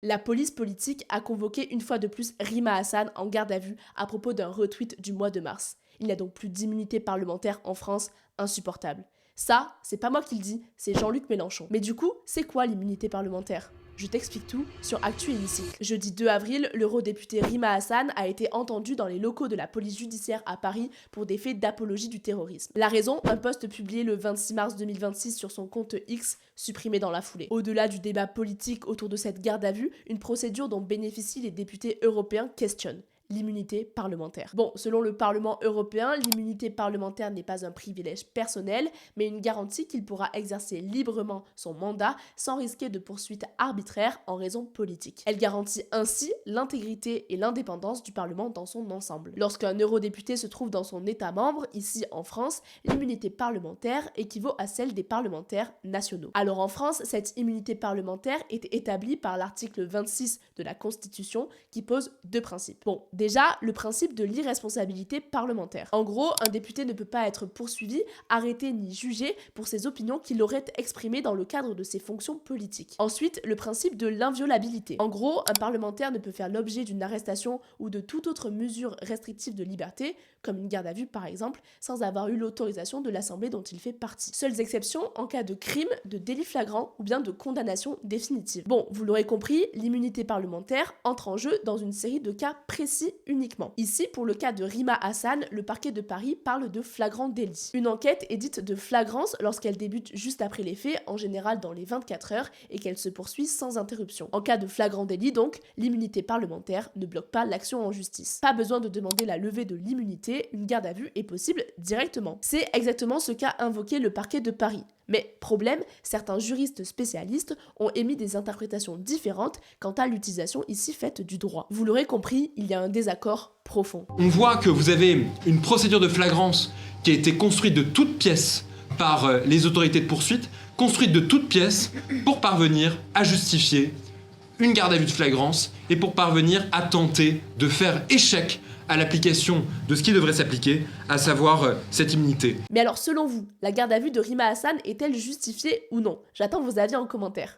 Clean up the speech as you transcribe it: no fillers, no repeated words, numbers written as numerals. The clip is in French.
La police politique a convoqué une fois de plus Rima Hassan en garde à vue à propos d'un retweet du mois de mars. Il n'y a donc plus d'immunité parlementaire en France, insupportable. Ça, c'est pas moi qui le dis, c'est Jean-Luc Mélenchon. Mais du coup, c'est quoi l'immunité parlementaire? Je t'explique tout sur Actu Hémicycle. Jeudi 2 avril, l'eurodéputé Rima Hassan a été entendue dans les locaux de la police judiciaire à Paris pour des faits d'apologie du terrorisme. La raison, un post publié le 26 mars 2026 sur son compte X, supprimé dans la foulée. Au-delà du débat politique autour de cette garde à vue, une procédure dont bénéficient les députés européens questionne l'immunité parlementaire. Bon, selon le Parlement européen, l'immunité parlementaire n'est pas un privilège personnel, mais une garantie qu'il pourra exercer librement son mandat sans risquer de poursuites arbitraires en raison politique. Elle garantit ainsi l'intégrité et l'indépendance du Parlement dans son ensemble. Lorsqu'un eurodéputé se trouve dans son État membre, ici en France, l'immunité parlementaire équivaut à celle des parlementaires nationaux. Alors en France, cette immunité parlementaire est établie par l'article 26 de la Constitution qui pose deux principes. Bon, déjà, le principe de l'irresponsabilité parlementaire. En gros, un député ne peut pas être poursuivi, arrêté ni jugé pour ses opinions qu'il aurait exprimées dans le cadre de ses fonctions politiques. Ensuite, le principe de l'inviolabilité. En gros, un parlementaire ne peut faire l'objet d'une arrestation ou de toute autre mesure restrictive de liberté, comme une garde à vue par exemple, sans avoir eu l'autorisation de l'Assemblée dont il fait partie. Seules exceptions en cas de crime, de délit flagrant ou bien de condamnation définitive. Bon, vous l'aurez compris, l'immunité parlementaire entre en jeu dans une série de cas précis uniquement. Ici, pour le cas de Rima Hassan, le parquet de Paris parle de flagrant délit. Une enquête est dite de flagrance lorsqu'elle débute juste après les faits, en général dans les 24 heures, et qu'elle se poursuit sans interruption. En cas de flagrant délit donc, l'immunité parlementaire ne bloque pas l'action en justice. Pas besoin de demander la levée de l'immunité, une garde à vue est possible directement. C'est exactement ce qu'a invoqué le parquet de Paris. Mais problème, certains juristes spécialistes ont émis des interprétations différentes quant à l'utilisation ici faite du droit. Vous l'aurez compris, il y a un désaccord profond. On voit que vous avez une procédure de flagrance qui a été construite de toutes pièces par les autorités de poursuite, construite de toutes pièces pour parvenir à justifier une garde à vue de flagrance et pour parvenir à tenter de faire échec à l'application de ce qui devrait s'appliquer, à savoir cette immunité. Mais alors selon vous, la garde à vue de Rima Hassan est-elle justifiée ou non? J'attends vos avis en commentaire.